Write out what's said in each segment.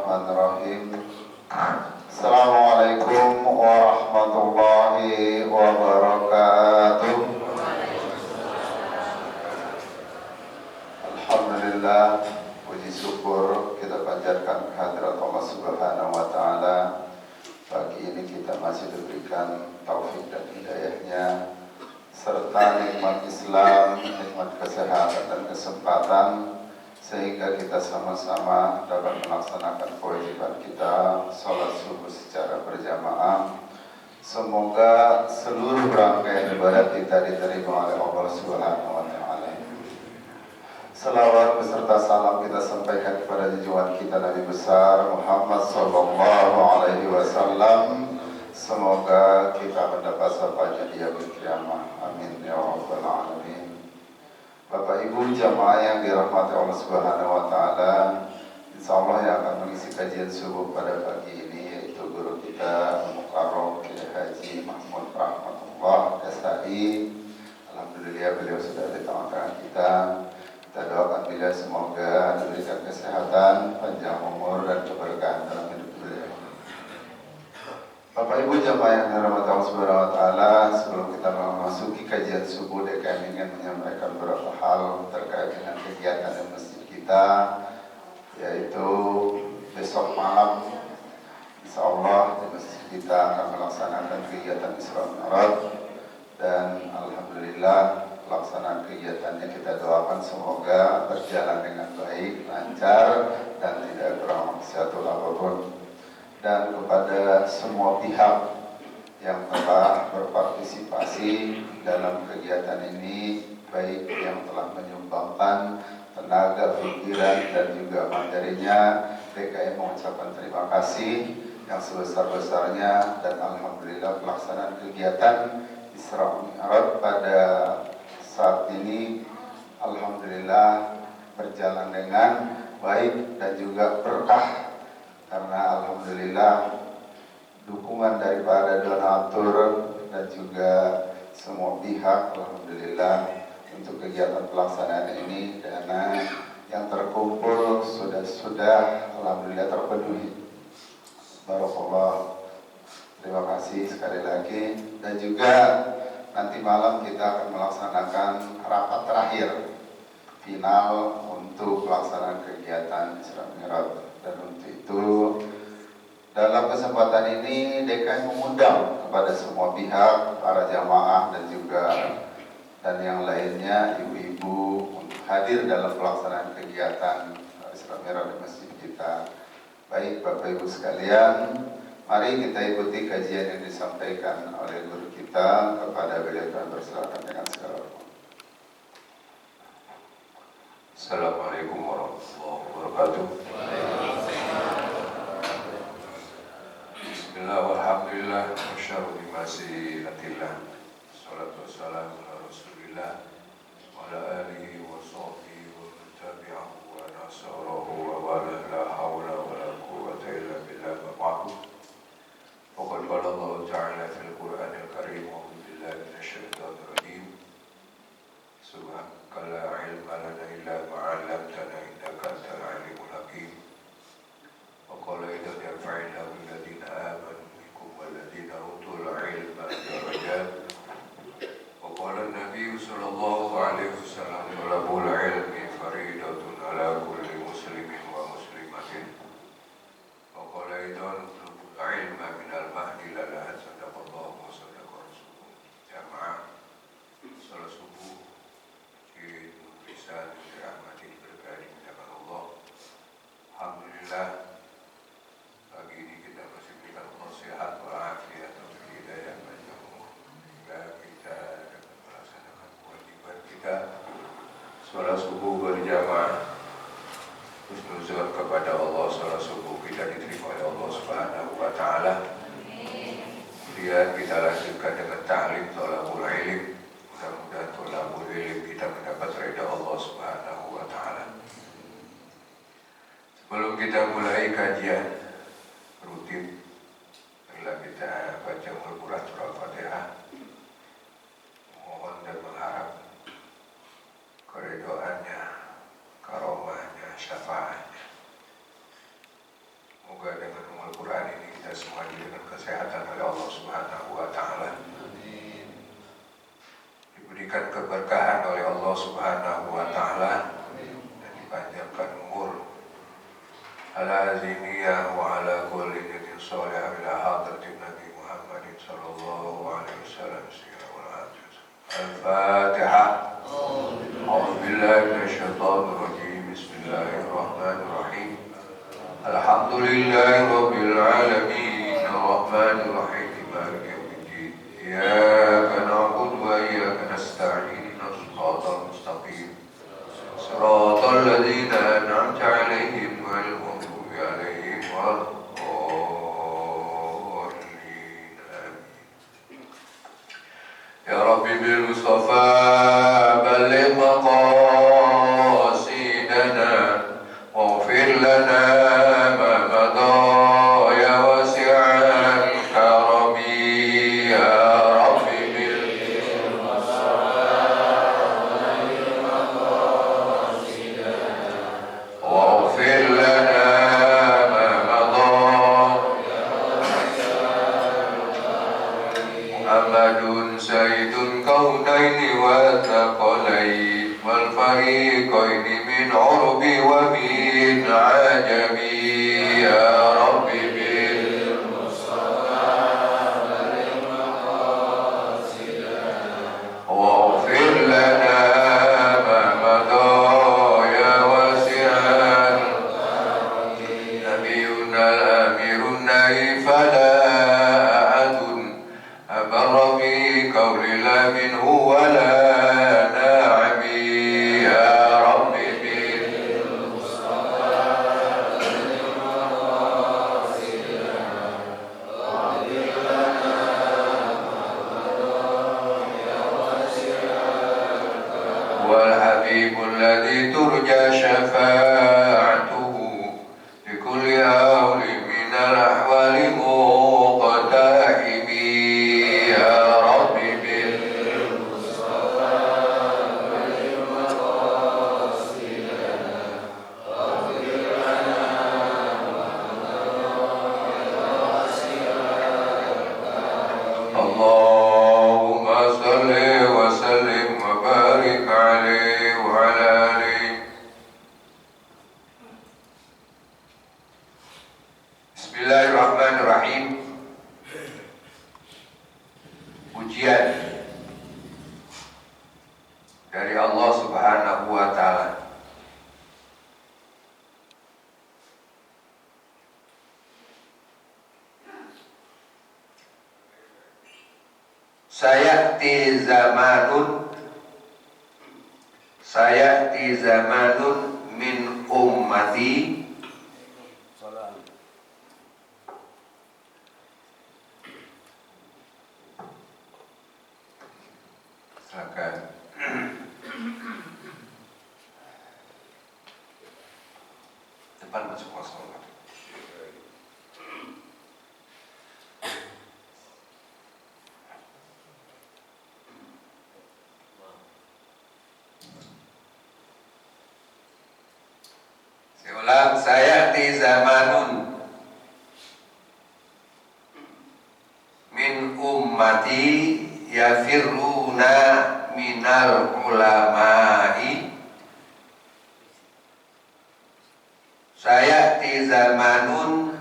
Bismillahirrahmanirrahim. Assalamualaikum warahmatullahi wabarakatuh. Alhamdulillah, puji syukur kita panjatkan kehadirat Allah Subhanahu wa taala. Pagi ini kita masih diberikan taufik dan hidayahnya serta nikmat Islam, nikmat kesehatan dan kesempatan sehingga kita sama-sama dapat melaksanakan kewajiban kita sholat subuh secara berjamaah. Semoga seluruh rangkaian ibadah kita diterima oleh Allah Subhanahu wa taala. Selawat beserta salam kita sampaikan kepada junjungan kita Nabi besar Muhammad sallallahu alaihi wasallam. Semoga kita mendapat syafaatnya di yaumil qiyamah. Amin ya rabbal alamin. Bapak Ibu jamaah yang dirahmati Allah Subhanahu wa taala, insyaallah yang akan mengisi kajian subuh pada pagi ini yaitu guru kita Mukarram Kiai Haji Mahmud Rahmatullah SHI. Alhamdulillah beliau sudah di tengah-tengah kita. Kita doakan beliau semoga diberikan kesehatan, panjang umur dan keberkahan dalam hidup beliau. Bapak Ibu jamaah yang dirahmati Allah Subhanahu wa taala, sebelum kita memasuki kajian subuh, DKM ingin menyampaikan beberapa hal terkait dengan kegiatan di masjid kita, yaitu besok malam insyaallah di masjid kita akan melaksanakan kegiatan Isra Mi'raj dan alhamdulillah pelaksanaan kegiatannya kita doakan semoga berjalan dengan baik, lancar dan tidak kurang maksiatul apapun. Dan kepada semua pihak yang telah berpartisipasi dalam kegiatan ini, baik yang telah menyumbangkan tenaga, pikiran dan juga materinya, DKM mengucapkan terima kasih yang sebesar-besarnya dan alhamdulillah pelaksanaan kegiatan Isra Mi'raj pada saat ini alhamdulillah berjalan dengan baik dan juga berkah. Karena alhamdulillah dukungan daripada donatur dan juga semua pihak alhamdulillah untuk kegiatan pelaksanaan ini dana yang terkumpul sudah alhamdulillah terpenuhi. Barakallah. Terima kasih sekali lagi. Dan juga nanti malam kita akan melaksanakan rapat terakhir final untuk pelaksanaan kegiatan Isra Mi'raj. Dan untuk itu dalam kesempatan ini DKM mengundang kepada semua pihak, para jamaah dan juga dan yang lainnya, ibu-ibu untuk hadir dalam pelaksanaan kegiatan Isra Mi'raj di masjid kita. Baik Bapak Ibu sekalian, mari kita ikuti kajian yang disampaikan oleh guru kita kepada beliau dan bersilakan dengan segala hormat. Assalamualaikum warahmatullahi wabarakatuh. Bismillah walhamdulillah wasyarru bimasilatillah. Salatu wassalamu ala rasulillah wa ala alihi wa sahbihi wa man tabi'ahu wa nasarahu wa wala la hawla wa la quwwata illa billah wa ba'du. Faqad qala Allah ta'ala fil Qur'anil Karim wa billahi minasyaitonir rajim. Subhanaka la ilma lana illa ma 'allamtana innaka antal alimul hakim. Wa qala idza yarfa'illahu alladhina amanu minkum walladhina utul 'ilma darajat. Wa qala an-nabiy sallallahu alaihi wasallam talabul 'ilmi fariidatun 'ala kulli muslimin wa muslimatin. Wa qala idza utlubul 'ilma minal mahdi la la sadaqallahu wa sadaqa rasuluh. Jamaah salat subuh bisa dirahmati berkah dengan Allah. Alhamdulillah pagi ini kita masih diberikan Allah sehat walafiat dan hidayah panjang umur sehingga kita dapat melaksanakan kewajiban kita sholat subuh berjamaah, husnuzon kepada Allah. Sholat subuh kita diterima oleh Allah Subhanahu wa taala. Kemudian kita lanjutkan dengan ta'lim thalabul ilm. Mudah-mudahan thalabul ilm kita mendapat ridha Allah Subhanahu wa taala. Sebelum kita mulai kajian rutin, marilah kita baca Al-Qur'an surah Al-Fatihah. Mohon dan mengharap keridhaannya, karomahnya, syafaatnya. Subhanahu wa ta'ala dan dipanjangkan umur ala ziniyah wa ala kulli niyatin sholihah ila hadratin Nabi Muhammadin sallallahu alaihi wasallam. Al-Fatihah. A'udzu billahi minasyaitonir rajim. Bismillahirrahmanirrahim. Alhamdulillahi rabbil alamin. Arrahmanir rahim. Maliki yaumiddin. Iyyaka na'budu wa iyyaka nasta'in. Shiratal mustaqim. Shiratal ladzina an'amta 'alaihim ghairil maghdubi 'alaihim waladdallin. Ya Rabbi bil Mustafa balligh maqasidana waghfir lana ma madha ya wasi'al karami. Ya Rabbi bil waghfir lana ma madha. Muhammadun sayyidul kaunaini wa thaqalain wal fariqaini min urbi wa min ajami. Ya Rabbi bil waghfir lana ma madha ya wasi'al nabiyuna al-amirun nahi fala ahadun abarra bi qawli la minhu wa la na'ami. Ya Rabbi bil wal habibul ladzi turja syafa'atuhu fi kulli hawli minal ahwali muqtahimi. Ya Rabbi bil Allahumma salli wa sallim wa barik alaihi wa ala alihi. Bismillahirrahmanirrahim. Pujian dari Allah Subhanahu wa ta'ala. Sayati zamanun min ummati silakan. Depan masuk kosong. Ulang, sayati zamanun min ummati yafirruna minal ulama'i. Sayati zamanun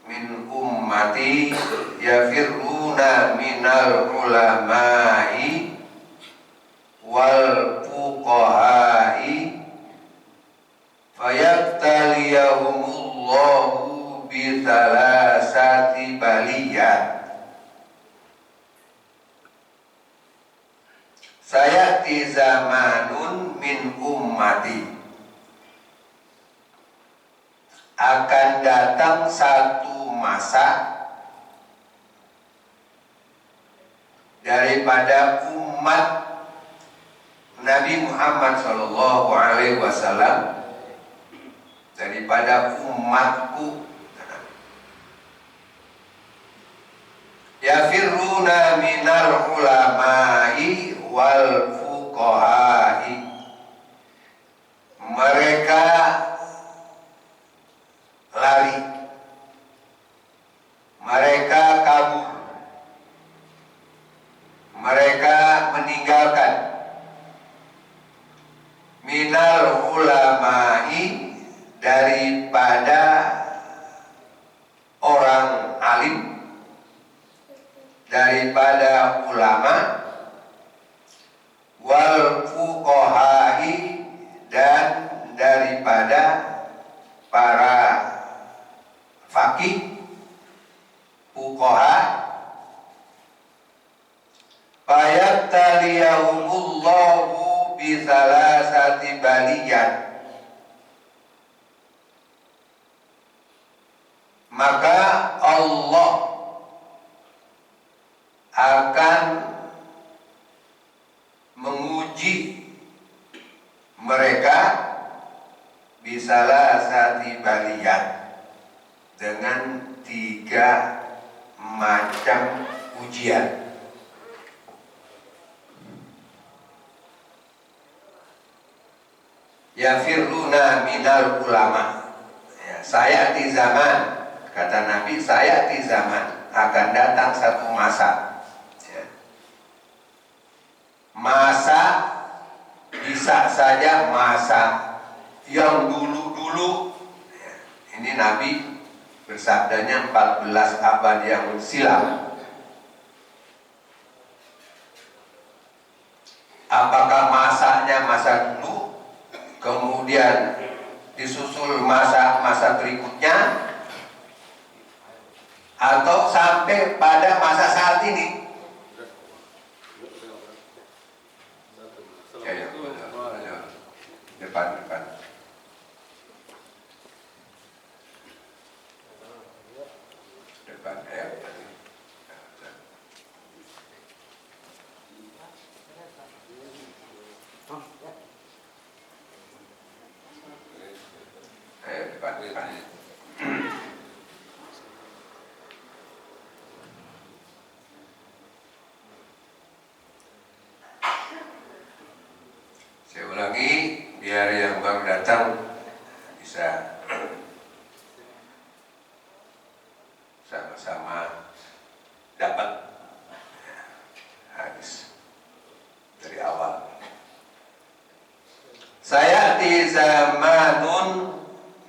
min ummati yafirruna minal ulama'i wal fuqaha'i fayabtaliyahumullahu bithalasati baliyat. Sayati zamanun min ummati, akan datang satu masa daripada umat Nabi Muhammad sallallahu alaihi wasallam, daripada umatku, yafirruna minal ulama'i wal fuqaha'i. Mereka lari, mereka kabur, mereka meninggalkan minal ulama'i, daripada orang alim, daripada ulama, wal fuqaha'i, dan daripada para faqih, fuqaha, fayabtaliyahumullahu bisalasati baliyat, maka Allah akan menguji mereka bisalasati baliyat, dengan 3 macam ujian. Yafirruna minal ulama, ya, sayati zaman, kata Nabi, sayati zaman, akan datang satu masa, ya. Masa bisa saja masa yang dulu-dulu, ya. Ini Nabi bersabdanya 14 abad yang silam. Apakah masanya masa dulu, kemudian disusul masa-masa berikutnya, atau sampai pada masa saat ini? Ya, depan. Depan, ya. Depan. Saya ulangi biar yang baru datang bisa sama-sama dapat hadis dari awal. Sayati zamanun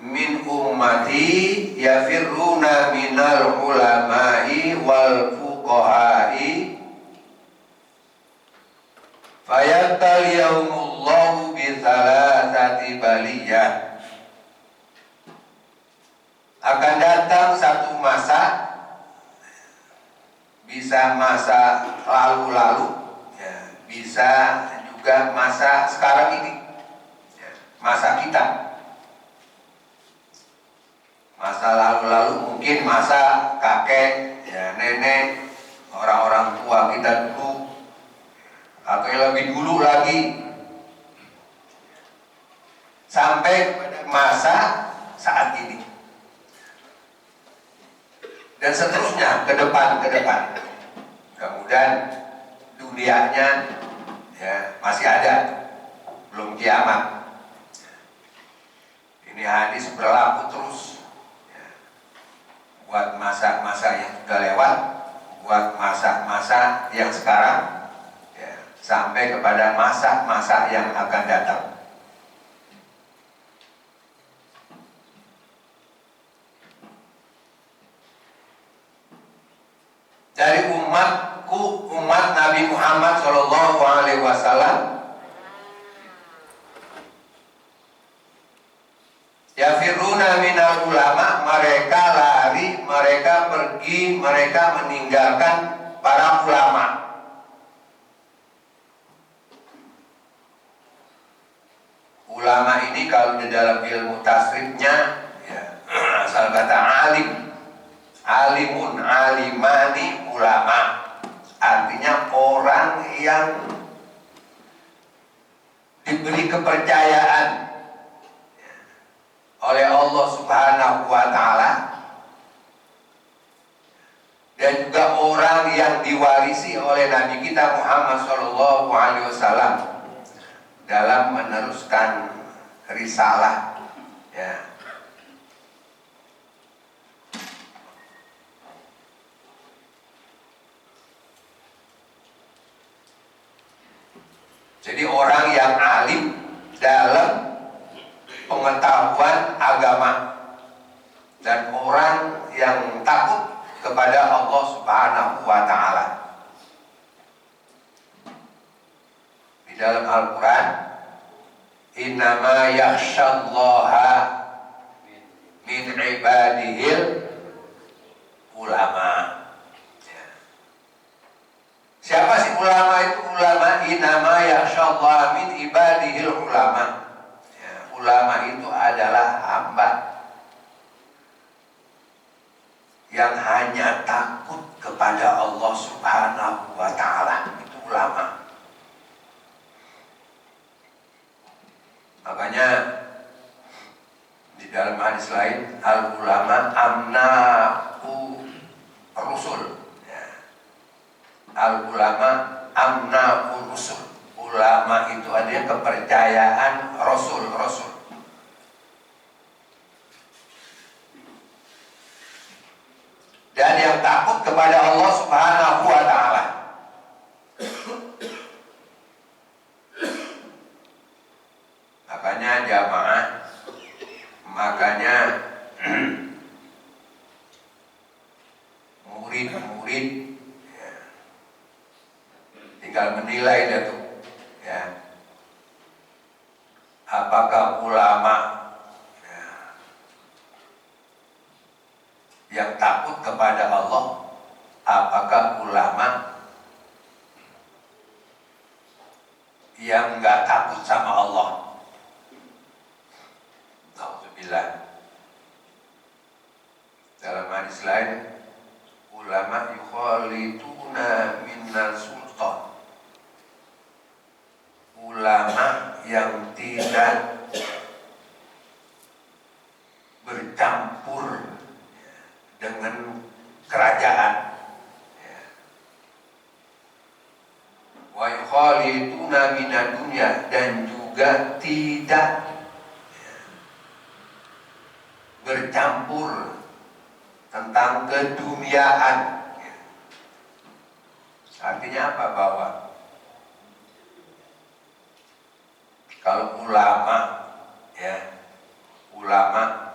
min ummati yafirruna minal ulama'i wal fuqaha'i, fayabtaliyahumullahu bisalasati baliyah. Akan datang satu masa, bisa masa lalu-lalu, ya, bisa juga masa sekarang ini, ya, masa kita. Masa lalu-lalu mungkin masa kakek, ya, nenek, orang-orang tua kita dulu, atau yang lebih dulu lagi, sampai masa saat ini, dan seterusnya ke depan. Mudah-mudahan dunianya, ya, masih ada, belum kiamat. Ini hadis berlaku terus, ya, buat masa-masa yang sudah lewat, buat masa-masa yang sekarang, ya, sampai kepada masa-masa yang akan datang. Dari umatku, umat Nabi Muhammad SAW, yafiruna minal ulama, mereka lari, mereka pergi, mereka meninggalkan para ulama. Ulama ini kalau di dalam ilmu tasrifnya, ya, asal kata alim, alimun, alimani, ulama, artinya orang yang diberi kepercayaan oleh Allah Subhanahu wa Ta'ala, dan juga orang yang diwarisi oleh Nabi kita Muhammad SAW dalam meneruskan risalah, ya. Jadi orang yang alim dalam dan orang yang takut kepada Allah Subhanahu wa Ta'ala. Di dalam Al-Quran, innama yakhshallaha min ibadihil ulama. Siapa sih ulama itu? Ulama innama yakhshallaha min ibadihil ulama. Ulama itu adalah hamba yang hanya takut kepada Allah Subhanahu wa Ta'ala. Itu ulama. Makanya di dalam hadis lain, al ulama amna'u rusul. Al ulama amna'u rusul. Ulama itu adalah kepercayaan rasul-rasul. Dan yang takut kepada Allah Subhanahu wa Ta'ala. Makanya jamaah, makanya murid-murid tinggal menilai dah tuh, ya. Apakah ulama yang takut kepada Allah, apakah ulama yang nggak takut sama Allah? Alhamdulillah. Dalam hadis lain, ulama yukhaliduna minnal sultan. Ulama yang tidak bercampur dengan kerajaan. Wa yukhaliduna minad dunya, dan juga tidak bercampur tentang keduniaan. Artinya apa? Bahwa kalau ulama, ya, ulama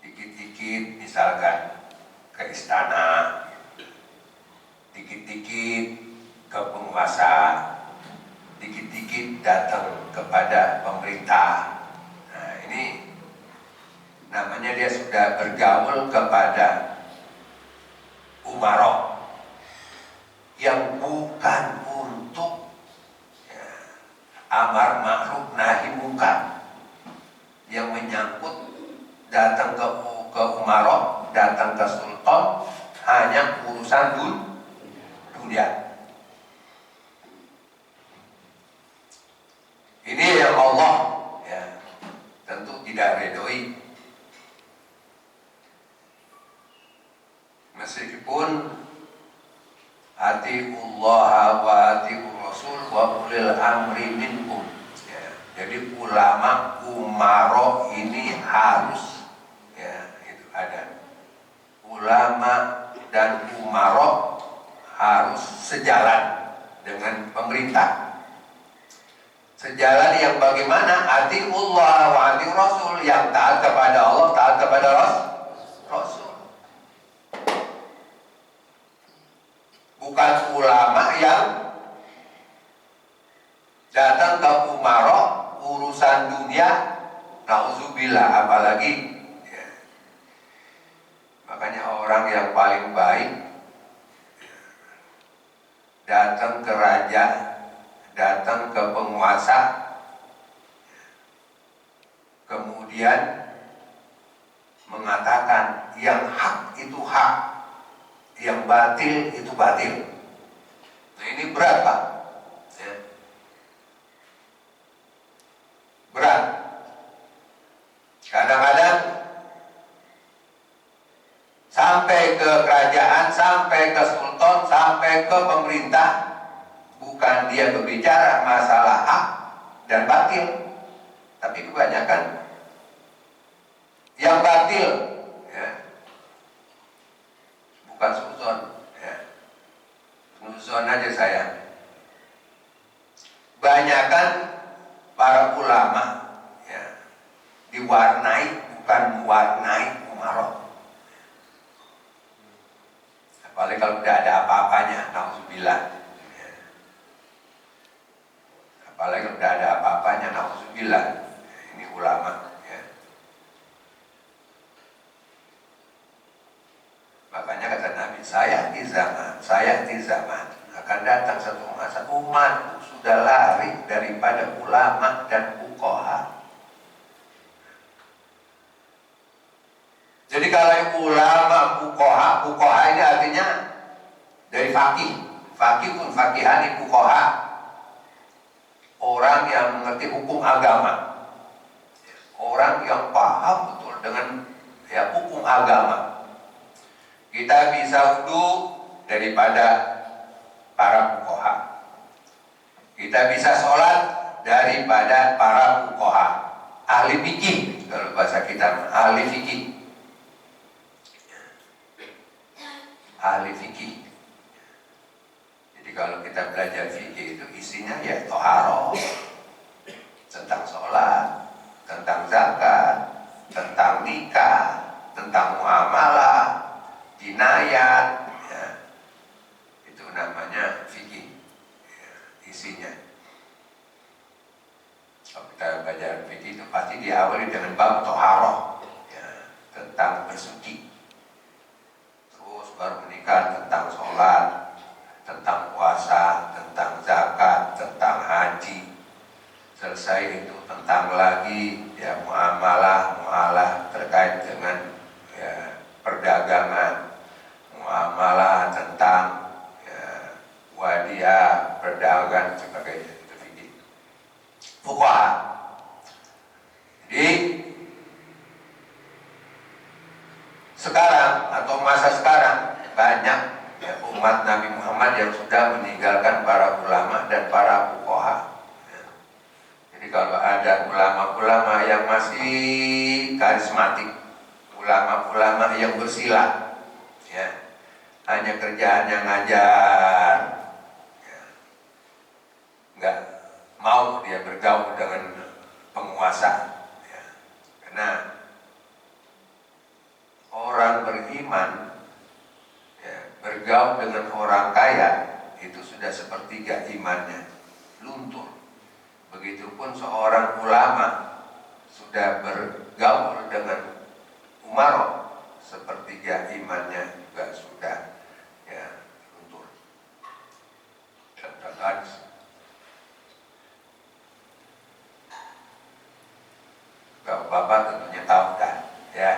dikit-dikit misalkan ke istana, dikit-dikit ke penguasa, dikit-dikit datang kepada pemerintah. Nah, ini namanya dia sudah bergaul kepada umarok yang bukan untuk amar ma'ruf nahi munkar, yang menyangkut datang ke umarok, datang ke sultan hanya urusan dunia. Ini yang Allah, ya, tentu tidak redoi. Meskipun atiullah wa atiur rasul wa ulil amri minkum, ya. Jadi ulama umaro ini harus, ya, itu ada. Ulama dan umaro harus sejalan dengan pemerintah. Sejalan yang bagaimana? Atiullah wa atiur rasul, yang taat kepada Allah, taat kepada Rasul. Bukan ulama yang datang ke umarok urusan dunia, nauzubillah, apalagi, ya. Makanya orang yang paling baik datang ke raja, datang ke penguasa, kemudian mengatakan yang hak itu hak, yang batil itu batil. Nah, ini berat, Pak, ya. Berat. Kadang-kadang sampai ke kerajaan, sampai ke sultan, sampai ke pemerintah, bukan dia berbicara masalah hak dan batil, tapi kebanyakan yang batil, ya. Bukan suzon, ya. Suzon aja saya. Banyakan para ulama, ya, diwarnai bukan mewarnai umarah. Apalagi kalau tidak ada apa-apanya, na'udzubillah. Apalagi kalau tidak ada apa-apanya, na'udzubillah. Ini ulama. Ya. Makanya kata Nabi, saya di zaman akan datang satu masa umat sudah lari daripada ulama dan fuqaha. Jadi kalau ulama, fuqaha ini artinya dari fakih pun fakihani fuqaha, orang yang mengerti hukum agama, orang yang paham betul dengan hukum agama. Kita bisa wudu daripada para fuqaha, kita bisa sholat daripada para fuqaha, ahli fikih. Kalau bahasa kita ahli fikih. Ahli fikih. Jadi kalau kita belajar fikih itu isinya ya toharoh, tentang sholat, tentang zakat, tentang nikah, tentang muamalah, jinayat, ya. Itu namanya fikih, ya, isinya. Kalau kita belajar fikih itu pasti diawali dengan bab toharoh, ya, tentang bersuci. Baru menikah tentang sholat, tentang puasa, tentang zakat, tentang haji. Selesai itu tentang lagi ya muamalah terkait dengan ya, perdagangan, muamalah tentang ya, wadiah, perdagangan sebagainya. Itu fikih. Fuqaha. Jadi sekarang atau masa sekarang banyak ya, umat Nabi Muhammad yang sudah meninggalkan para ulama dan para fuqaha. Ya. Jadi kalau ada ulama-ulama yang masih karismatik, ulama-ulama yang bersila, ya, hanya kerjaannya ngajar, ya, nggak mau dia bergaul dengan penguasa, ya. Karena orang beriman ya, bergaul dengan orang kaya itu sudah sepertiga imannya luntur. Begitupun seorang ulama sudah bergaul dengan umarah, sepertiga imannya juga sudah ya luntur. Katakan Bapak tentunya tahu kan ya,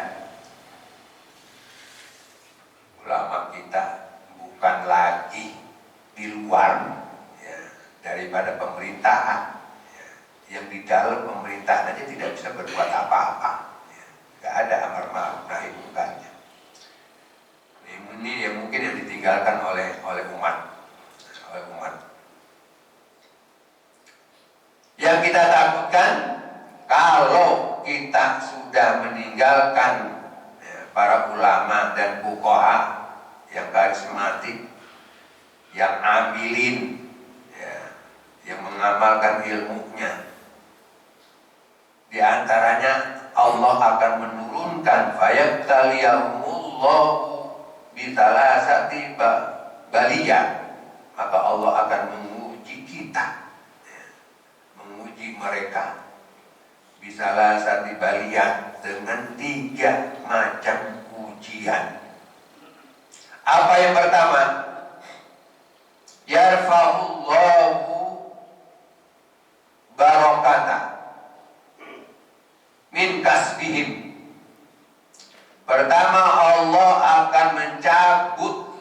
ulama kita bukan lagi di luar ya, daripada pemerintahan ya. Yang di dalam pemerintahan aja tidak bisa berbuat apa-apa ya. Gak ada amar ma'ruf nahi munkarnya. Ini yang mungkin yang ditinggalkan oleh umat. Yang kita takutkan kalau kita sudah meninggalkan para ulama dan fuqaha yang karismatik, yang ambilin, ya, yang mengamalkan ilmunya, di antaranya Allah akan menurunkan fayabtaliyahumullahu bisalasati baliyah, maka Allah akan menguji kita, ya, menguji mereka bisalasati baliyah dengan 3 macam ujian. Apa yang pertama? Yarfa'ullahu barakata min kasbihim. Pertama, Allah akan mencabut,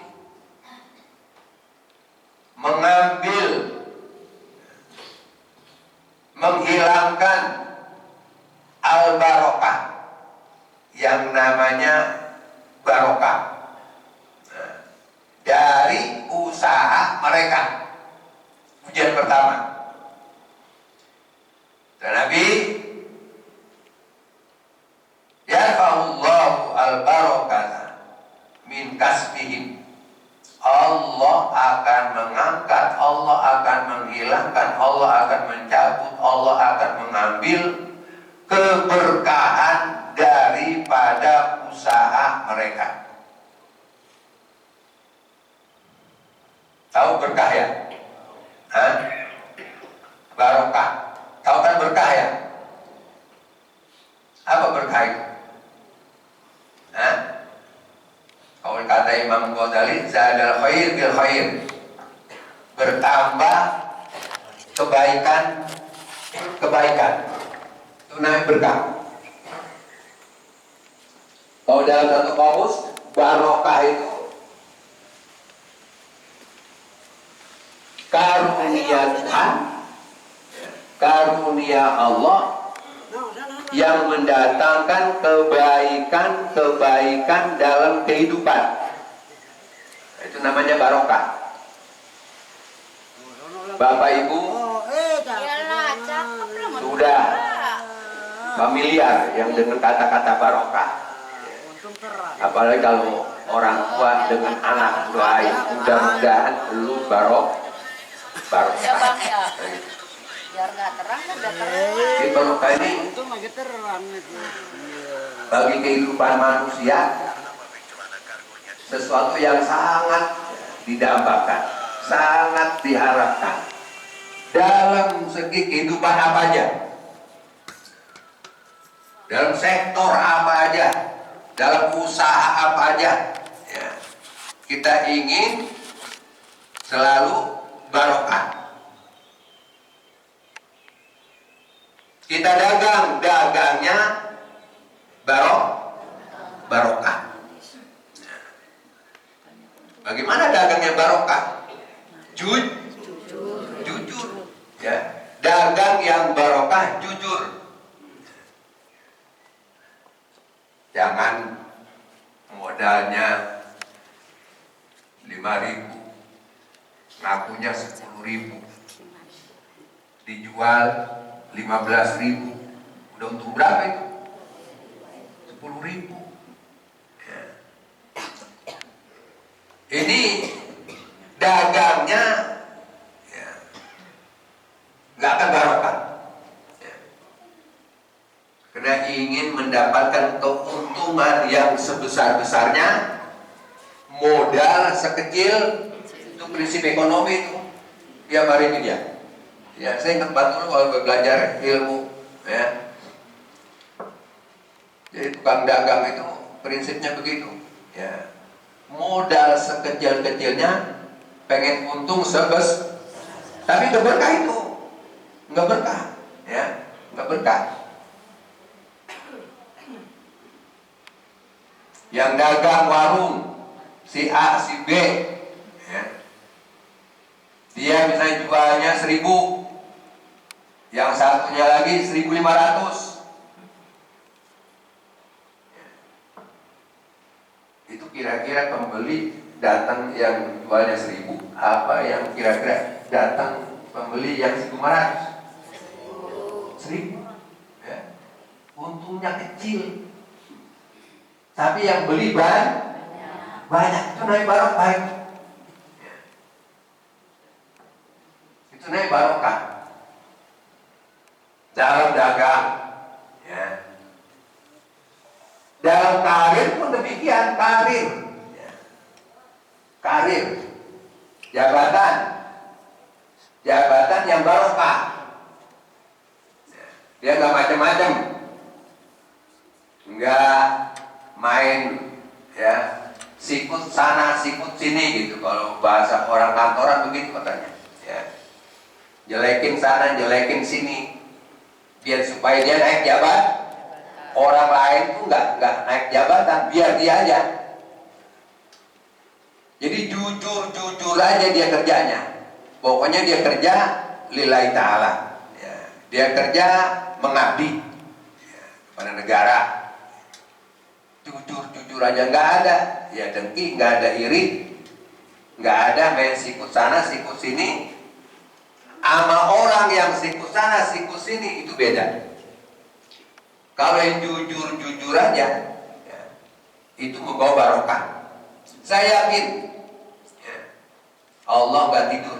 mengambil, menghilangkan al-barakah, yang namanya barokah dari usaha mereka. Ujian pertama. Dan Nabi yarfa'ullahu al-barakata min kasbihim. Allah akan mengangkat, Allah akan menghilangkan, Allah akan mencabut, Allah akan mengambil keberkahan dari Apa berkah itu? Hah? Kalau kata Imam Ghazali, zadal khair bil khair. Bertambah kebaikan. Itu namanya berkah. Kalau dalam satu kamus, barokah itu karunia Tuhan, karunia Allah yang mendatangkan kebaikan dalam kehidupan. Itu namanya barokah. Bapak Ibu sudah familiar yang dengan kata-kata barokah. Apalagi kalau orang tua dengan anak doain, mudah-mudahan lu barokah. Ya bang ya. Biar nggak terang kan udah terang. Jadi barokah ini bagi kehidupan manusia sesuatu yang sangat didambakan, sangat diharapkan dalam segi kehidupan apa aja, dalam sektor apa aja, dalam usaha apa aja, ya. Kita ingin selalu barokah. Kita dagangnya barokah. Bagaimana dagangnya barokah? Jujur. Ya. Dagang yang barokah jujur. Jangan modalnya 5.000, ngakunya 10.000, dijual 15.000, udah untung berapa itu? 10.000. Ya. Ini dagangnya ya, nggak akan barokah. Ya. Karena ingin mendapatkan keuntungan yang sebesar-besarnya, modal sekecil, itu prinsip ekonomi itu. Tiap hari ini dia. Ya, saya ingat dulu kalau belajar ilmu, ya. Jadi tukang dagang itu prinsipnya begitu, ya. Modal sekecil-kecilnya, pengen untung tapi nggak berkah itu, nggak berkah, ya, nggak berkah. Yang dagang warung, si A, si B, ya. Dia misalnya jualnya 1.000. Yang satunya lagi 1.500. Itu kira-kira pembeli datang yang jualnya 1.000, apa yang kira-kira datang pembeli yang 1.500? 1.000. Ya. Untungnya kecil. Tapi yang beli banyak. Itu namanya barokah. Ya. Itu namanya barokah. Dalam dagang, ya. Dalam karir pun demikian, karir, jabatan yang barokah, dia nggak macam-macam, nggak main, ya, sikut sana sikut sini gitu. Kalau bahasa orang kantoran begitu katanya, ya. Jelekin sana, jelekin sini. Biar supaya dia naik jabatan, orang lain tuh nggak naik jabatan, biar dia aja. Jadi jujur aja dia kerjanya. Pokoknya dia kerja lillahi ta'ala. Ya. Dia kerja mengabdi, ya, kepada negara. Jujur aja, nggak ada ya dengki, nggak ada iri, nggak ada main sikut sana sikut sini. Sama orang yang sikut sana sikut sini itu beda. Kalau yang jujur aja, ya, itu membawa barokah. Saya yakin, ya, Allah nggak tidur.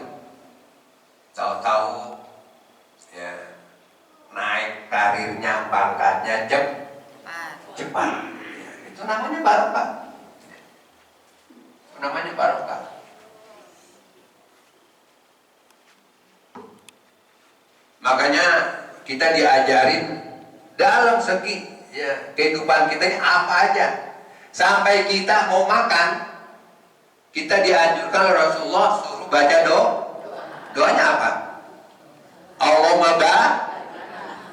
Tahu-tahu, ya, naik karirnya, pangkatnya cepat. Ya, itu namanya barokah. Itu namanya barokah. Makanya kita diajarin dalam segi ya, kehidupan kita ini apa aja. Sampai kita mau makan, kita dianjurkan oleh Rasulullah suruh baca doanya apa? Allahumma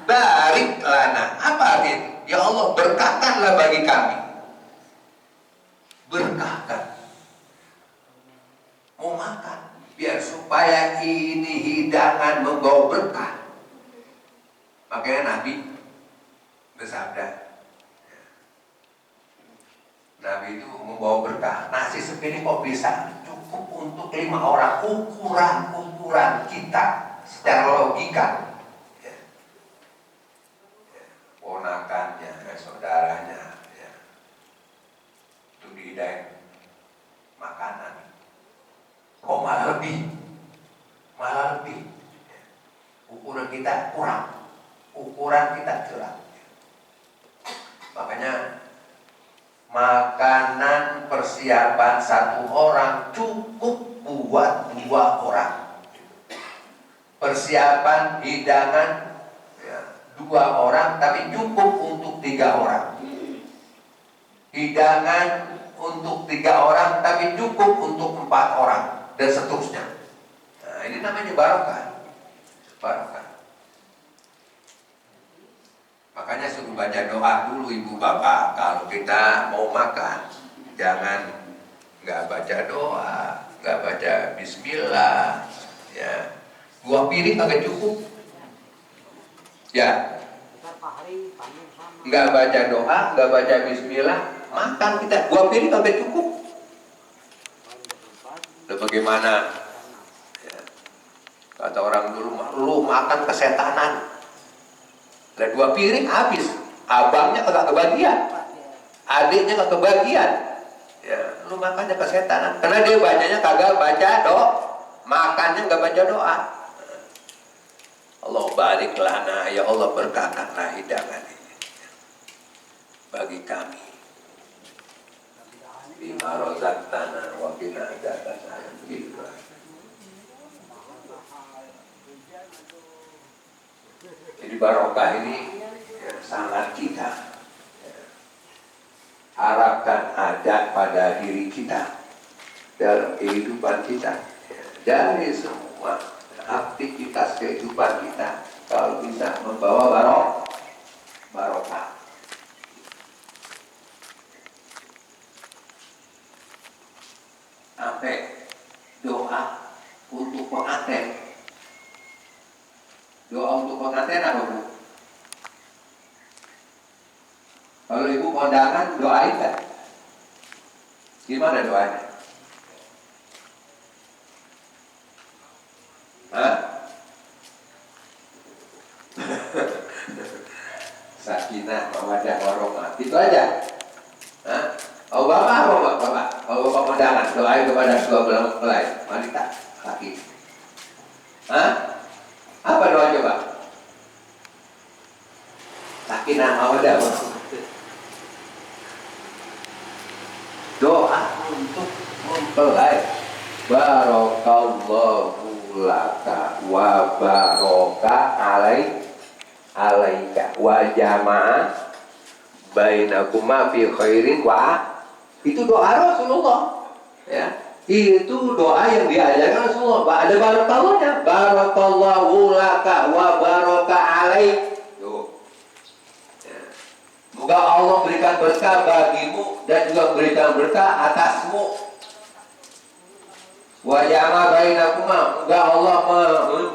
barik lana. Apa artinya? Ya Allah, berkahkanlah bagi kami. Berkahkan. Mau makan, biar supaya ini hidangan membawa berkah. Makanya Nabi bersabda, Nabi itu membawa berkah. Nasi segini kok bisa cukup untuk 5 orang. Ukuran kita secara logika, ya. Ya. Ponakannya, saudaranya, ya. Itu dihidain makanan. Kok malah lebih? Ya. Ukuran kita kurang. Ukuran kita curang. Makanya makanan persiapan 1 orang cukup buat 2 orang. Persiapan hidangan ya, 2 orang tapi cukup untuk 3 orang. Hidangan untuk 3 orang tapi cukup untuk 4 orang dan seterusnya. Nah, ini namanya barokah. Makanya suruh baca doa dulu ibu bapak kalau kita mau makan. Jangan nggak baca doa, nggak baca bismillah, ya. 2 piring agak cukup, ya. Nggak baca doa, nggak baca bismillah, makan kita 2 piring agak cukup. Lalu bagaimana? Ya. Kata orang dulu, lu makan kesetanan. Dan 2 piring habis, abangnya kagak kebagian, adiknya kagak kebagian, ya, lu makannya kesetanan, karena dia bacanya kagak baca doa, makannya nggak baca doa. Allah barik lana, ya Allah berkahkanlah hidangan ini bagi kami. Bima rozaqtana wa qina adzabannar. Gitu. Jadi barokah ini ya, sangat kita ya, harapkan ada pada diri kita dalam kehidupan kita ya, dari semua aktivitas kehidupan kita kalau bisa membawa barokah. Sampai doa untuk pengantin. Doa untuk pengantin apa bu? Kalau ibu kondangan doain kan? Gimana doanya? Hah? Sakinah, mawaddah, warahmah. Itu aja. Hah? Oh bapak apa bapak? Kalau bapak kondangan doain kepada dua belah mempelai wanita, laki. Hah? Apa doa coba? Sakinah mawaddah warahmah. Doa untuk mempelai. Barakallahu laka wa baraka alaika wa jama'a bainakuma fi khairin wa. Itu doa Rasulullah. Ya. Itu doa yang diajarkan Rasulullah. Ada barakallahnya. Barakallahu laka wa baraka alaik. Semoga Allah berikan berkah bagimu dan juga berikan berkah atasmu. Wa jama bainakuma. Semoga Allah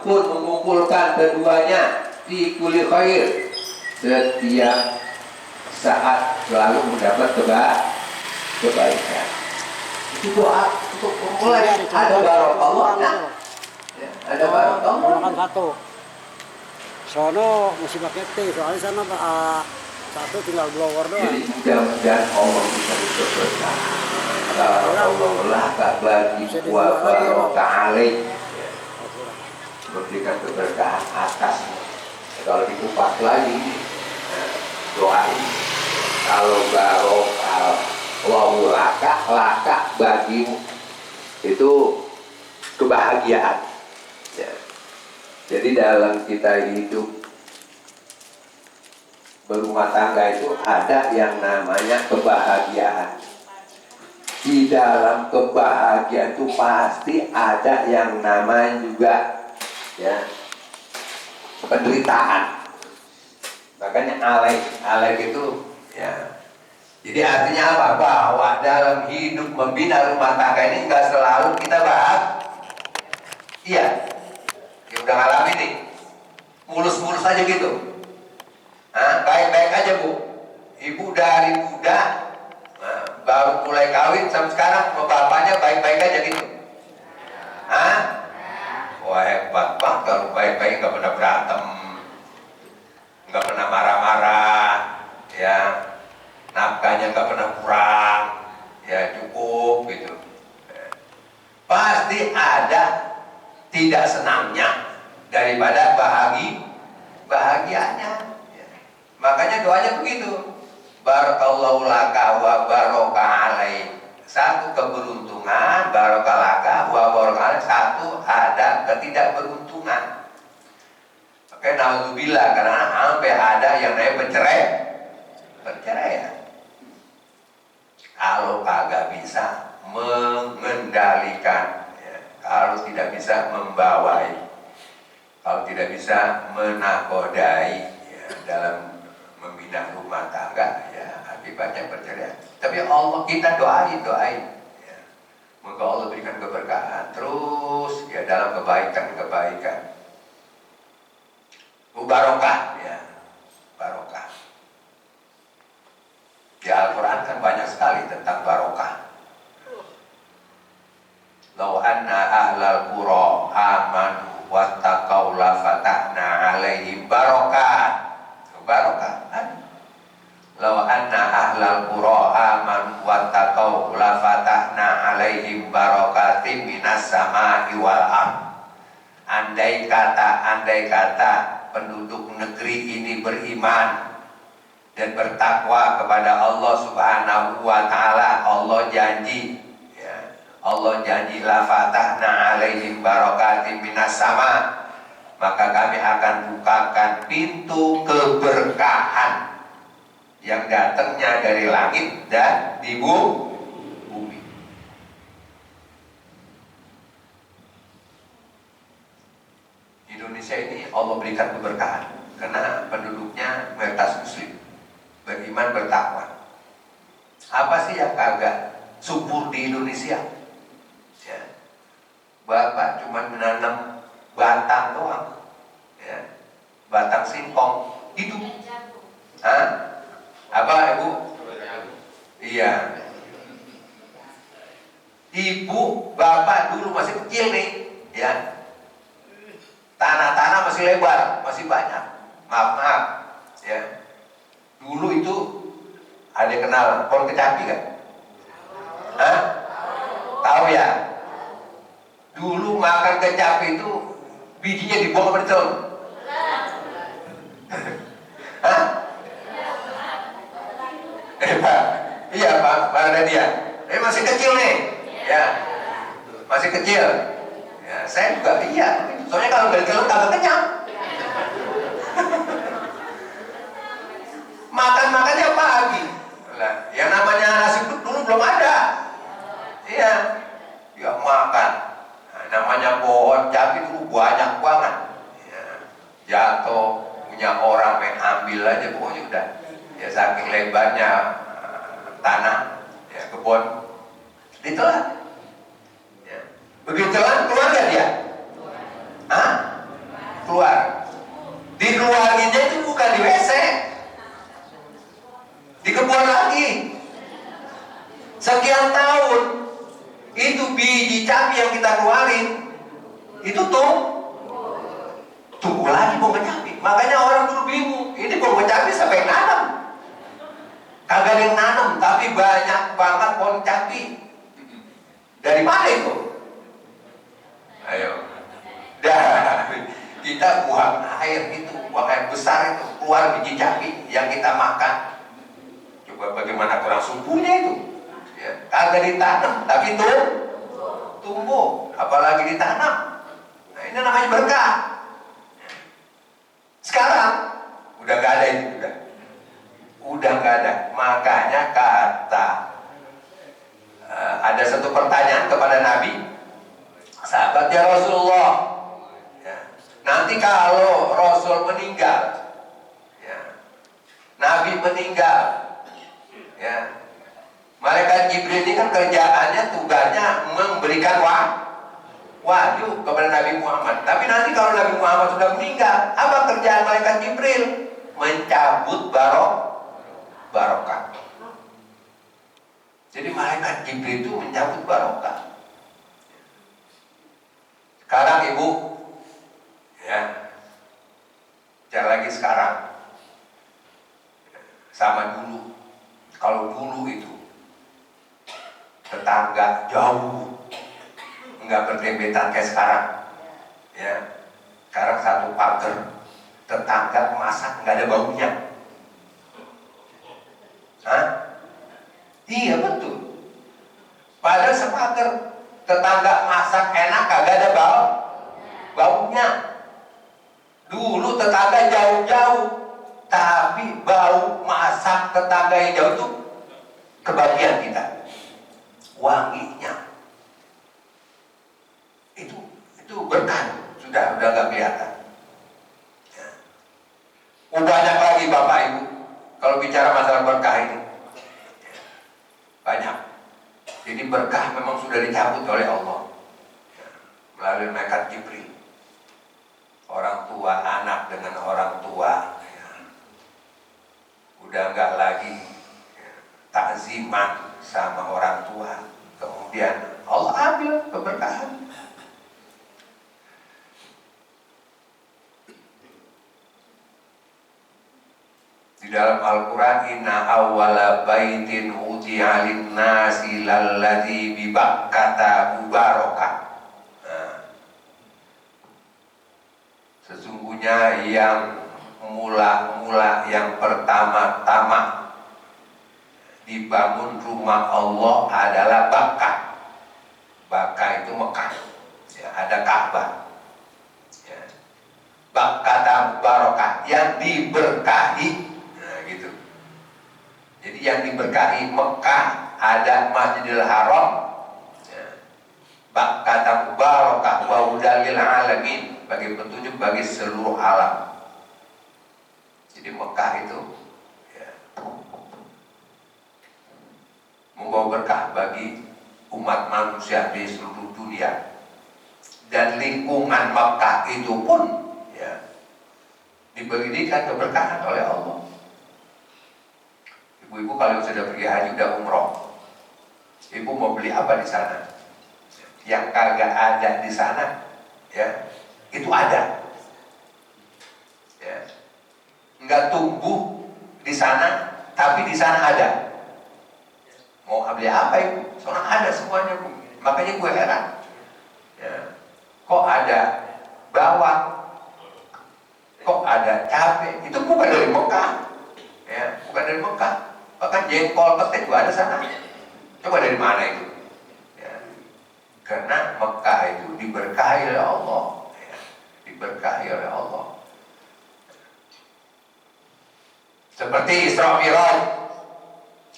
mengumpulkan keduanya fi kulli khair. Setiap saat selalu mendapat kebaikan. Itu doa untuk memulai. Ada barokahnya. Ya, ada barokahnya. Satu. Sono mesti pakai T, soalnya sana satu tinggal blower doang. Jadi mudah-mudahan Allah bisa berkah. Allah tak bagi wa barokah alaik. Memberikan keberkahan atasmu. Kalau dikupas lagi doa ini, kalau barokah Allahu laka bagimu, itu kebahagiaan ya. Jadi dalam kita hidup berumah tangga itu ada yang namanya kebahagiaan. Di dalam kebahagiaan itu pasti ada yang namanya juga ya penderitaan. Makanya Alek itu ya. Jadi artinya apa? Bahwa dalam hidup membina rumah tangga ini enggak selalu kita iya. Ya udah ngalamin nih. Mulus-mulus aja gitu. Baik-baik aja Bu. Ibu dari muda baru mulai kawin sampai sekarang sama bapaknya baik-baik aja gitu. Wah hebat banget kalau baik-baik nggak pernah berantem, nggak pernah marah-marah, ya nafkahnya nggak pernah kurang, ya cukup gitu. Pasti ada tidak senangnya daripada bahagianya. Makanya doanya begitu. Barakallahu laka wa barokah alaih. Satu keberuntungan, barokah laka wa barokah alaih. Satu ada ketidakberuntungan. Oke, naudzubillah, karena sampai ada yang namanya perceraian. Kalau kagak bisa mengendalikan, ya, kalau tidak bisa membawai, kalau tidak bisa menakodai ya, dalam membina rumah tangga, ya akibatnya perceraian. Tapi Allah kita doain ya. Moga Allah berikan keberkahan terus ya dalam kebaikan. Barokah ya, barokah. Di Al-Quran kan banyak sekali tentang barokah. Lau anna ahlal qura amanu wattaqau la fatahna alaihim barokah. Lau anna ahlal qura amanu wattaqau la fatahna alaihim barakatim minas samai wal ardh. Andai kata penduduk negeri ini beriman dan bertakwa kepada Allah Subhanahu wa taala, Allah janji ya, Allah janji la fatahna alaihim barakatim minas sama, maka kami akan bukakan pintu keberkahan yang datangnya dari langit dan di bumi. Indonesia ini Allah berikan keberkahan karena penduduknya mayoritas muslim, beriman, bertakwa. Apa sih yang kagak subur di Indonesia? Ya. Bapak cuma menanam batang doang, ya. Batang singkong hidup. Apa Ibu? Iya. Ibu, bapak dulu masih kecil nih, ya. Tanah-tanah masih lebar, masih banyak. Maaf, ya. Dulu itu ada kenal pohon kecapi kan? Tahu ya? Dulu makan kecapi itu bijinya dibuang ke daun. Iya Pak Nadia. Masih kecil nih, ya, masih kecil. Ya, saya juga iya. Soalnya kalau dari kecil kagak kenyang. Makan-makannya pagi. Lah, yang namanya nasi uduk dulu belum ada. Iya, ya makan. Nah, namanya pohon cabai dulu banyak banget. Ya, jatuh punya orang main ambil aja pokoknya udah. Ya saking lebarnya tanah, ya kebun, ditelan. Ya. Begitu telan keluar gak dia? Keluar. Dikeluarinnya itu bukan di WC, di kebun lagi. Sekian tahun itu biji cabai yang kita keluarin itu tumbuh lagi pohon cabai. Makanya orang dulu bingung, ini pohon cabai siapa yang nanam? Kagak ada yang nanam, tapi banyak banget pohon cabai. Dari mana itu? Ayo, dah kita buang air itu, buang air besar itu, keluar biji cabai yang kita makan. Coba bagaimana kurang sumpunya itu? Ya, kagak ditanam, tapi tumbuh, apalagi ditanam. Nah, ini namanya berkah. Sekarang udah gak ada itu, udah. udah nggak ada. Makanya kata ada satu pertanyaan kepada Nabi, sahabatnya Rasulullah, ya, nanti kalau Rasul meninggal, ya, Nabi meninggal, ya, malaikat Jibril ini kan kerjaannya, tugasnya memberikan wahyu kepada Nabi Muhammad. Tapi nanti kalau Nabi Muhammad sudah meninggal, apa kerjaan malaikat Jibril? Mencabut barokah. Jadi malaikat Jibril itu mencabut barokah. Sekarang ibu, ya, jangan lagi sekarang, sama dulu. Kalau dulu itu tetangga jauh, nggak berdempetan kayak sekarang, ya. Sekarang satu pagar, tetangga masak nggak ada baunya. Hah? Iya betul. Padahal sepagar, tetangga masak enak kagak ada baunya. Dulu tetangga jauh-jauh, tapi bau masak tetangga yang jauh itu kebagian kita. Wanginya itu berkah, sudah nggak kelihatan. Ya. Banyak lagi Bapak Ibu kalau bicara masalah berkah ini, ya, banyak. Jadi berkah memang sudah dicabut oleh Allah, ya, melalui malaikat Jibril. Orang tua, anak dengan orang tua, ya, udah nggak lagi, ya, takziman sama orang tua. Kemudian Allah ambil keberkahan. Di dalam Al-Quran, inna awwala baitin wudi'a lin-nasi lalladzi bi Bakkata mubarakah. Sesungguhnya yang mula-mula, yang pertama-tama dibangun rumah Allah adalah Bakkah. Bakkah itu Mekah, ya, ada Ka'bah, ya. Bakkata mubarakah, yang diberkahi. Gitu. Jadi yang diberkahi Mekah ada Masjidil Haram, ya. Bakkata mubarakah wa hudalil alamin, bagi petunjuk bagi seluruh alam. Jadi Mekah itu, ya, membawa berkah bagi umat manusia di seluruh dunia. Dan lingkungan Mekah itu pun, ya, diberikan keberkahan oleh Allah. Ibu-ibu kalau sudah pergi haji, udah umroh, ibu mau beli apa di sana? Yang kagak ada di sana, ya, itu ada, ya. Nggak tumbuh di sana, tapi di sana ada. Mau beli apa ibu? Soalnya ada semuanya, Bu. Makanya gue heran, ya, kok ada bawang, kok ada cabai? Itu bukan dari Mekah, ya, bukan dari Mekah. Bahkan jengkol, petai juga ada sana. Coba dari mana itu? Ya. Karena Mekah itu diberkahi oleh Allah, ya. Diberkahi oleh Allah. Seperti Isra Mi'raj,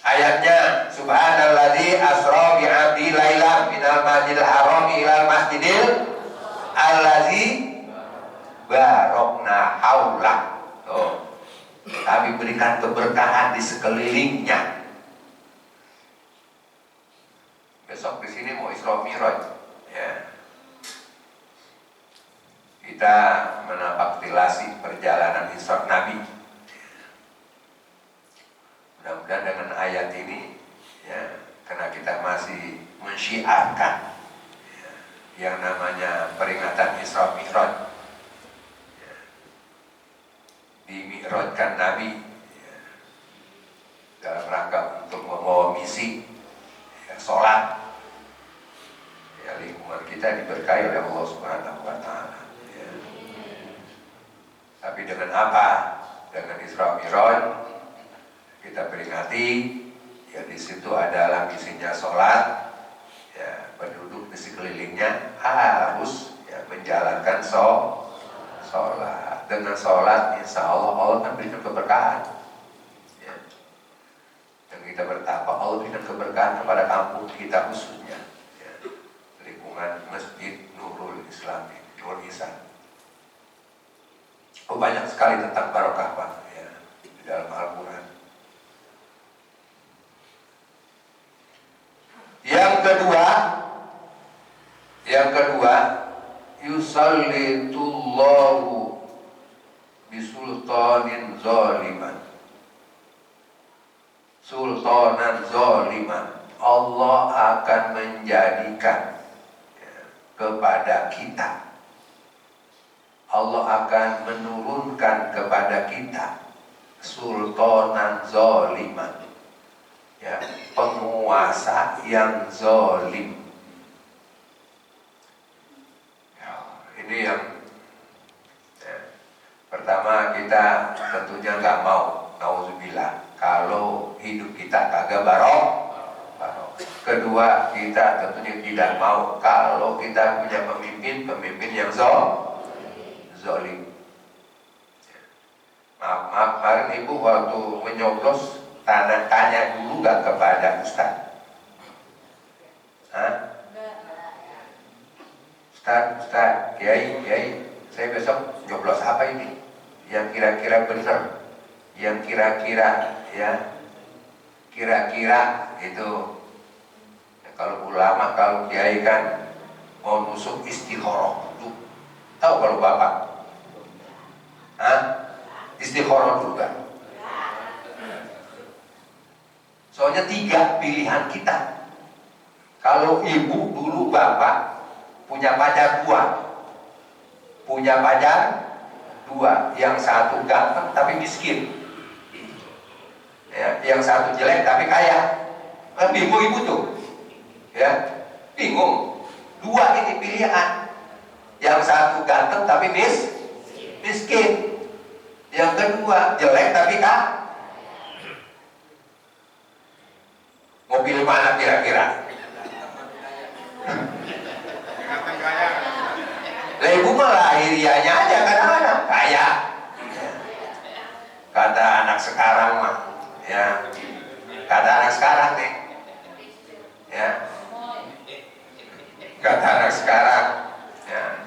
ayatnya Subhanalladzi asra bi 'abdi lailan minal masjidil haram ilal masjidil allazi barokna haulah. Tuh. Kami berikan keberkahan di sekelilingnya. Besok di sini mau Isra Mi'raj, ya. Kita menapaktilasi perjalanan Isra Nabi. Mudah-mudahan dengan ayat ini, ya, karena kita masih mensyiarkan, ya, yang namanya peringatan Isra Mi'raj. Dimi'rajkan Nabi, ya, dalam rangka untuk membawa misi, ya, sholat, ya, lingkungan kita diberkahi oleh Allah Subhanahu wa Ta'ala, ya. Tapi dengan apa? Dengan Isra Mi'raj kita peringati, ya, di situ adalah misinya sholat, ya, penduduk di sekelilingnya harus, ya, menjalankan sholat. Dengan sholat, insya Allah Allah akan berikan keberkahan, ya. kita bertakwa, Allah berikan keberkahan kepada kampung kita khususnya, ya. Lingkungan Masjid Nurul Islam, Nurul Ihsan. Oh, banyak sekali tentang barokah Pak, ya, di dalam Al-Quran. Yang kedua, yusallitullahu bisultanin zaliman. Sultanan zaliman. Allah akan menjadikan, ya, kepada kita, Allah akan menurunkan kepada kita sultanan zaliman, ya, penguasa yang zalim. Ya, ini yang, ya, pertama kita tentunya nggak mau, nauzubillah, kalau hidup kita kagak barok. Kedua, kita tentunya tidak mau kalau kita punya pemimpin yang zalim. Maaf, kemarin ibu waktu menyoblos tanya dulu gak kepada Ustaz? Ustaz, Kiai, saya besok nyoblos apa ini? Yang kira-kira benar, yang kira-kira, ya, kira-kira itu. Kalau ulama, kalau kiai kan mau nusuk istikharah dulu. Tahu kalau bapak? Istikharah dulu kan? Soalnya 3 pilihan kita. Kalau ibu dulu bapak punya pacar 2. Punya pacar 2. Yang satu ganteng tapi miskin. Ya, yang satu jelek tapi kaya. Kan bingung ibu tuh. Ya, bingung. 2 ini pilihan. Yang satu ganteng tapi miskin. Yang kedua jelek tapi mau pilih mana kira-kira? Lah ibu mah lahirianya aja kadang-kadang kaya. Kata anak sekarang mah, ya. Kata anak sekarang nih, ya. Kata anak sekarang, ya,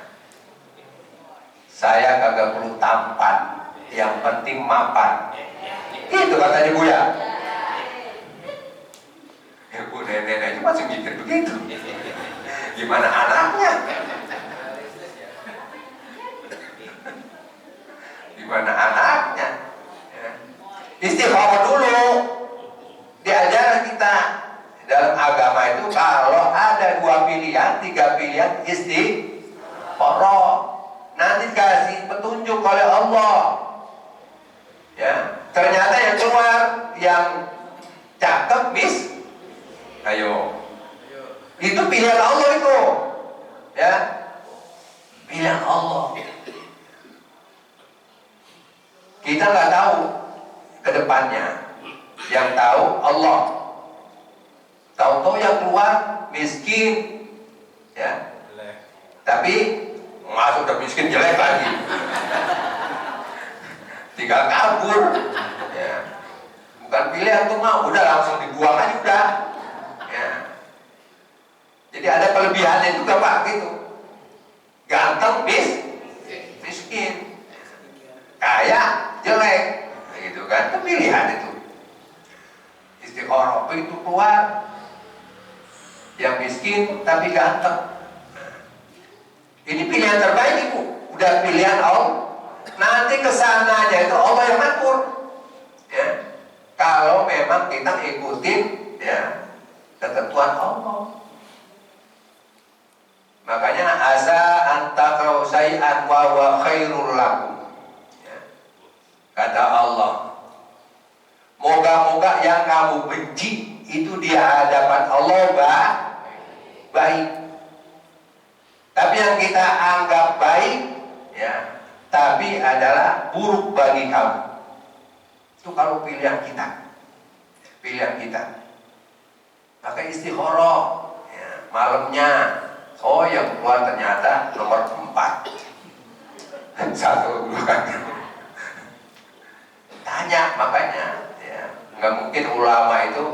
saya kagak perlu tampan, yang penting mapan. Itu katanya Bu ya. Bu nenek aja masih mikir begitu. Gimana anaknya? Gimana anaknya? Ya. Istikharah dulu. Diajar kita. Dalam agama itu kalau ada 2 pilihan, 3 pilihan, istikharah. Nanti kasih petunjuk oleh Allah. Ya, ternyata yang keluar yang cakep ayo. Itu pilihan Allah itu. Ya. Pilihan Allah. Kita nggak tahu ke depannya. Yang tahu Allah. Tahu-tahu yang keluar miskin, ya. Tapi masuk ke miskin jelek lagi. Tinggal kabur, ya. Bukan pilihan tuh mah, udah langsung dibuang aja udah, ya. Jadi ada kelebihannya juga Pak gitu. Ganteng miskin, kaya jelek, gitu kan? Itu pilihan itu. Istikharah itu keluar yang miskin tapi ganteng. Ini pilihan terbaik Ibu. Udah pilihan Allah. Nanti kesananya itu Allah yang ngatur, ya. Kalau memang kita ikutin, ya, ketentuan Allah. Makanya asa antakrau say'an wa huwa khairul lakum, ya. Kata Allah, moga-moga yang kamu benci itu di hadapan Allah baik. Tapi yang kita anggap baik, ya, tapi adalah buruk bagi kamu. Itu kalau pilihan kita. Maka istikharah, ya, malamnya, oh yang keluar ternyata nomor 4. 1, 2 kan. Tanya makanya, ya, Nggak mungkin ulama itu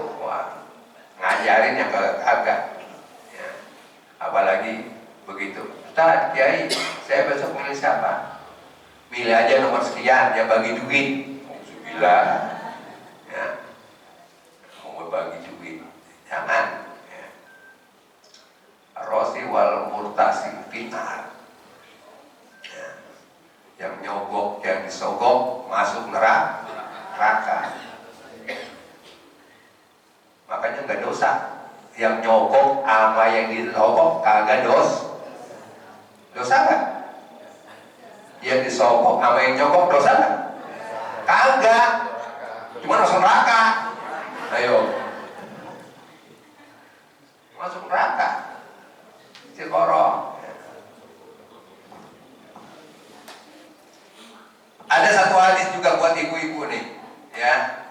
ngajarin yang kagak. Ya. Apalagi begitu. Ustaz, Kiai, saya besok milih siapa? Milih aja nomor sekian, dia bagi duit. Alhamdulillah. Ya. Mau bagi duit. Jangan. Ya. Rosi wal murtasi finar. Ya. Yang nyogok, yang disogok masuk neraka. Makanya nggak dosa. Yang nyogok sama yang disogok kagak dosa nggak? Yang disogok sama yang nyogok dosa nggak? Kagak. Cuma masuk neraka. Ayo, masuk neraka. Cikoro. Ada satu hadis juga buat ibu-ibu nih, ya.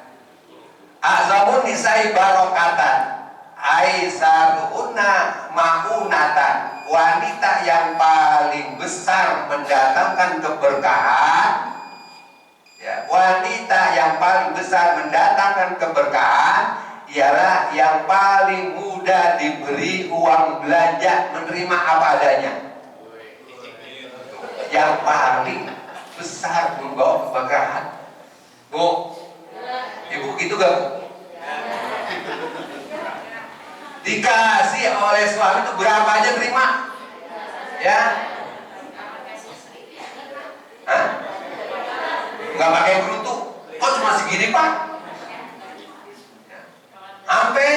Azamun nisai barokatan, aisaruuna maunatan. Wanita yang paling besar mendatangkan keberkahan, ya, wanita yang paling besar mendatangkan keberkahan ialah yang paling mudah diberi uang belanja, menerima apa adanya. Yang paling besar membawa keberkahan. Bu, ibu gitu gak, Bu? Dikasih oleh suami itu berapa aja terima? Ya? Hah? Nggak pakai bruto? Kok cuma segini, Pak? Sampai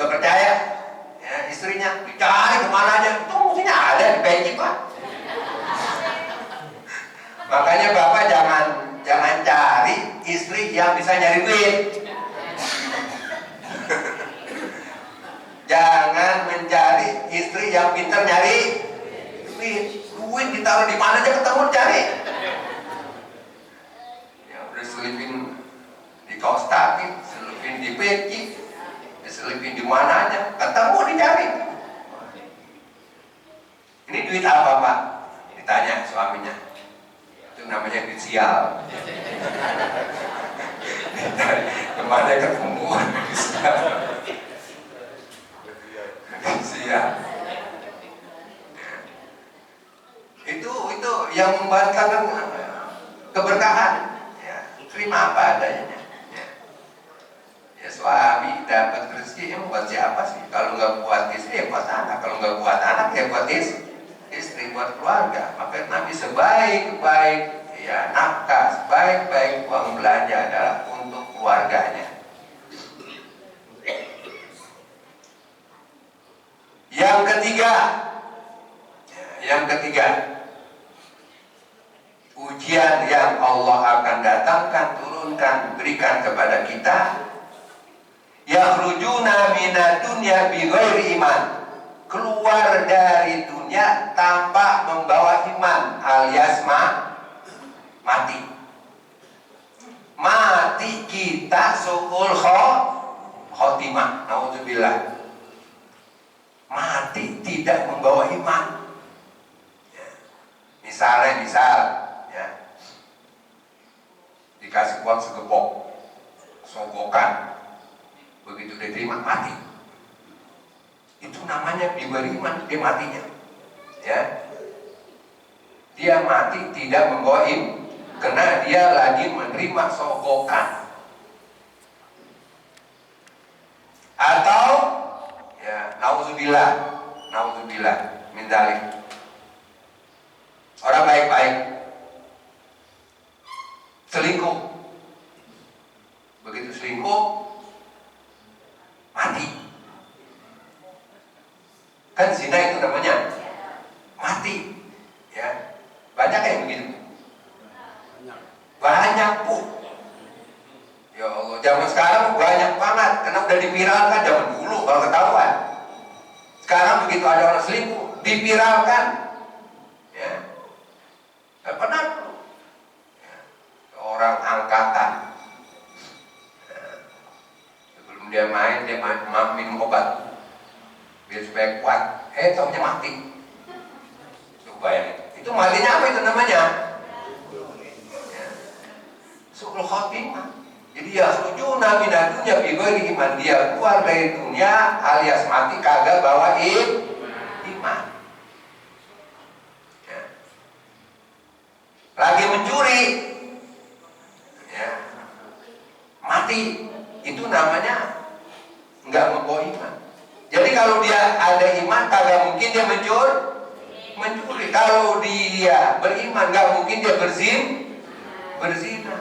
nggak percaya, ya, istrinya dicari kemana aja, itu mestinya ada di peci, Pak. Makanya Bapak jangan cari istri yang bisa nyari duit. Jangan mencari istri yang pintar nyari duit. Duit ditaruh di mana aja ketemu cari. Ya udah selipin di kaos kaki, selipin di peci, selipin di mana aja ketemu dicari. Ini duit apa, Pak? Ditanya suaminya. Itu namanya duit sial. Kemana ketemu duit sial? Siap. Itu yang membatalkan keberkahan. Ya, terima apa adanya. Ya, suami dapat rezeki yang buat siapa sih? Kalau nggak buat istri ya buat anak. Kalau nggak buat anak ya buat istri, buat keluarga. Maka Nabi sebaik-baik ya nafkah, sebaik-baik uang belanja adalah untuk keluarganya. Yang ketiga, ujian yang Allah akan datangkan, turunkan, berikan kepada kita. Yakhrujuna minad dunya bighairi iman. Keluar dari dunia tanpa membawa iman, alias mati. Mati kita su'ul khotimah. Nauzubillah. Mati tidak membawa iman. Ya. Misal, ya, dikasih uang segepok, sogokan, begitu diterima mati. Itu namanya diberi iman, dia matinya. Ya, dia mati tidak membawa iman, karena dia lagi menerima sogokan. Atau ya, nauzubillah min dzalik. Orang baik-baik selingkuh. Begitu selingkuh mati. Kan zina itu namanya mati. Ya. Banyak yang begitu. Banyak, Bu. Ya Allah, zaman sekarang banyak banget karena udah diviralkan. Zaman dulu kalau ketahuan. Sekarang begitu ada orang selingkuh diviralkan. Ya. Pernah ya. Orang angkatan ya. Sebelum dia main minum obat biar supaya kuat, taunya mati. Coba bayangin, itu matinya apa itu namanya? Ya. Su'ul khotimah. Jadi yakhrujuna minad dunya bi ghairi iman, dia keluar dari dunia alias mati kagak bawa iman. Ya. Lagi mencuri, ya, mati, itu namanya nggak membawa iman. Jadi kalau dia ada iman, kagak mungkin dia mencuri. Kalau dia beriman, nggak mungkin dia berzina.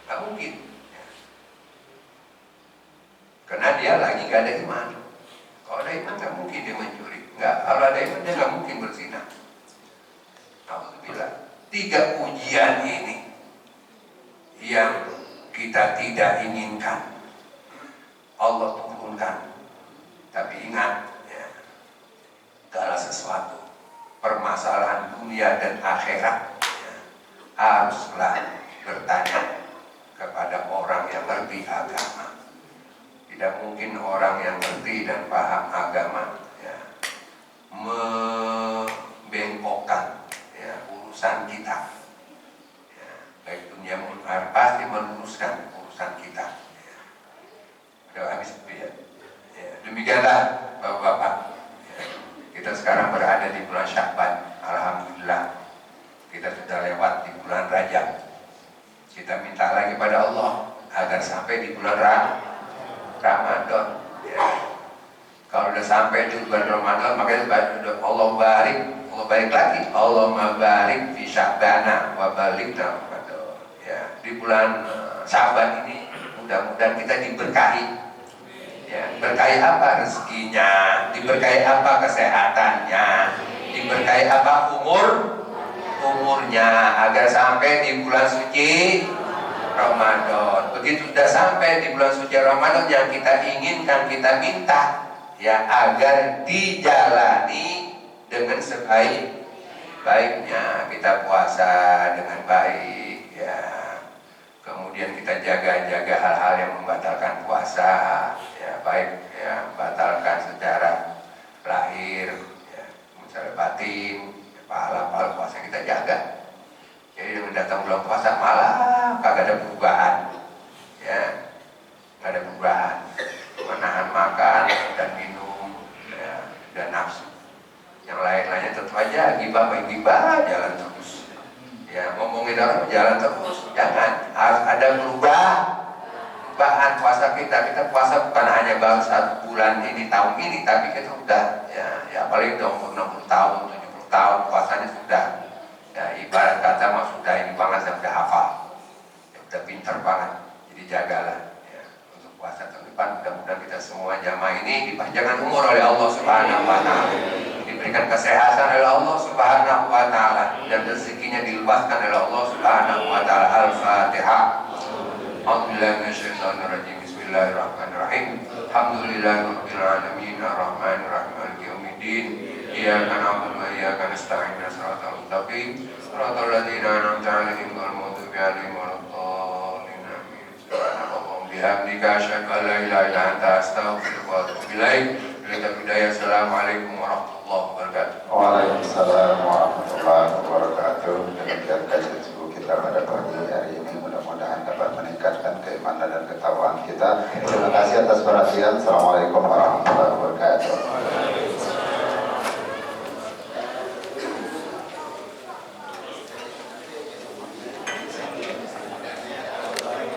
Nggak mungkin. Karena dia lagi nggak ada iman. Kalau ada iman, nggak mungkin dia mencuri. Nggak. Kalau ada iman, dia nggak mungkin berzina. Alhamdulillah. 3 ujian ini yang kita tidak inginkan, Allah turunkan. Tapi ingat, ya, segala sesuatu, permasalahan dunia dan akhirat, ya, haruslah bertanya kepada orang yang ngerti agama. Tidak mungkin orang yang ngerti dan paham agama, ya, membengkokkan, ya, urusan kita. Ya, baik dunia maupun akhirat pasti meluruskan urusan kita. Habis itu ya. Demikianlah Bapak-bapak, ya, kita sekarang berada di bulan Sya'ban. Alhamdulillah kita sudah lewat di bulan Rajab. Kita minta lagi pada Allah agar sampai di bulan Ramadan, ya. Kalau udah sampai di bulan Ramadan, maka Allah barik lagi, Allahumma barik fi Sya'bana wa balikna Ramadan. Ya, di bulan Sya'ban ini mudah-mudahan kita diberkahi. Ya, berkahi apa rezekinya, diberkahi apa kesehatannya, diberkahi apa umurnya, agar sampai di bulan suci Ramadan. Begitu sudah sampai di bulan suci Ramadan, yang kita inginkan, kita minta, ya, agar dijalani dengan sebaik-baiknya. Kita puasa dengan baik, ya. Kemudian kita jaga hal-hal yang membatalkan puasa, ya, baik, ya, batalkan secara lahir, ya, secara batin, ya, pahala puasa kita jaga. Jadi dengan datang bulan puasa malah kagak ada perubahan, ya, nggak ada perubahan, menahan makan dan minum, ya, dan nafsu. Yang lain-lainnya tentu aja gibah jalan terus. Ya, ngomongin orang jalan terus, jangan, harus ada perubahan puasa kita. Kita puasa bukan hanya baru 1 bulan ini, tahun ini, tapi kita sudah, ya paling udah umur 60 tahun, 70 tahun puasanya sudah, ya, ibarat kata mah sudah ini banget, sudah hafal, ya, udah pintar banget. Jadi jagalah, ya, untuk puasa tahun depan. Mudah-mudahan kita semua jamaah ini dipanjangkan umur oleh Allah Subhanahu wa Ta'ala, diberikan kesehatan oleh Allah Subhanahu wa Ta'ala, dan rezekinya diluaskan oleh Allah Subhanahu wa Ta'ala. Al-Fatihah. Bismillahirrahmanirrahim. Alhamdulillahirabbil alamin, arrahmanirrahim, maliki yaumiddin. Iyyaka na'budu wa iyyaka nasta'in, shiratal mustaqim, shiratal ladzina an'amta 'alaihim ghairil maghdubi 'alaihim waladdallin. Subhanallah bihamdika asyhadu an la ilaha illa anta astaghfiruka wa atubu ilaik. Assalamualaikum warahmatullahi wabarakatuh. Waalaikumsalam warahmatullahi wabarakatuh. Demikian kajian subuh kita pada pagi hari ini, mudah-mudahan dapat meningkatkan keimanan dan ketakwaan kita. Terima kasih atas perhatian. Assalamualaikum